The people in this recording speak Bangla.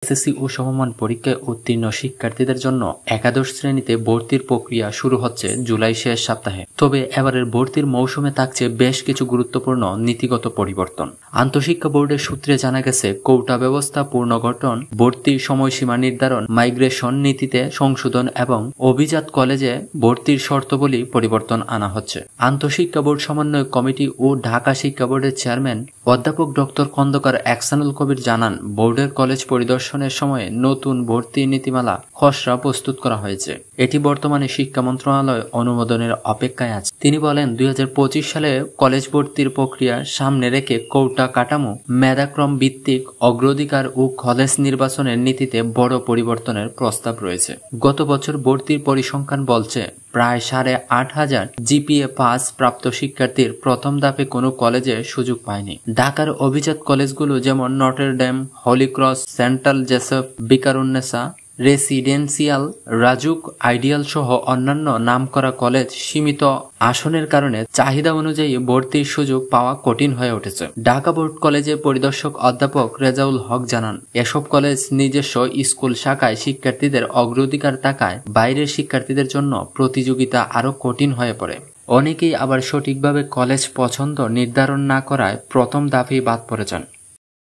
এসএসসি ও সমমান পরীক্ষায় উত্তীর্ণ শিক্ষার্থীদের জন্য একাদশ শ্রেণীতে ভর্তির প্রক্রিয়া শুরু হচ্ছে জুলাই শেষ সপ্তাহে। তবে এবারের ভর্তির মৌসুমে থাকছে বেশ কিছু গুরুত্বপূর্ণ নীতিগত পরিবর্তন। আন্তঃশিক্ষা বোর্ডের সূত্রে জানা গেছে, কোটা ব্যবস্থা পুনর্গঠন, ভর্তির সময়সীমা নির্ধারণ, মাইগ্রেশন নীতিতে সংশোধন এবং অভিজাত কলেজে ভর্তির শর্তাবলী পরিবর্তন আনা হচ্ছে। আন্তঃশিক্ষা বোর্ড সমন্বয় কমিটি ও ঢাকা শিক্ষা বোর্ডের চেয়ারম্যান অধ্যাপক ডক্টর খন্দকার এহসানুল কবির জানান, বোর্ডের কলেজ পরিদর্শনের সময়ে নতুন ভর্তি নীতিমালা খসড়া প্রস্তুত করা হয়েছে। এটি বর্তমানে শিক্ষা মন্ত্রণালয় অনুমোদনের অপেক্ষায় আছে। তিনি বলেন, 2025 সালে কলেজ ভর্তির প্রক্রিয়া সামনে রেখে কোটা কাঠামো, মেধাক্রম ভিত্তিক অগ্রাধিকার ও কলেজ নির্বাচনের নীতিতে বড় পরিবর্তনের প্রস্তাব রয়েছে। গত বছর ভর্তির পরিসংখ্যান বলছে, প্রায় 8,500 জিপিএ পাস প্রাপ্ত শিক্ষার্থীর প্রথম ধাপে কোনো কলেজে সুযোগ পায়নি। ঢাকার অভিজাত কলেজগুলো যেমন Notre Dame, holy cross, central Joseph, Viqarunnisa residential, Rajuk, ideal সহ অন্যান্য নামকরা কলেজ সীমিত আসনের কারণে চাহিদা অনুযায়ী ভর্তির সুযোগ পাওয়া কঠিন হয়ে উঠেছে। ঢাকা বোর্ড কলেজের পরিদর্শক অধ্যাপক রেজাউল হক জানান, এসব কলেজ নিজস্ব স্কুল শাখায় শিক্ষার্থীদের অগ্রাধিকার থাকায় বাইরের শিক্ষার্থীদের জন্য প্রতিযোগিতা আরও কঠিন হয়ে পড়ে। অনেকেই আবার সঠিকভাবে কলেজ পছন্দ নির্ধারণ না করায় প্রথম ধাপেই বাদ পড়ে যান।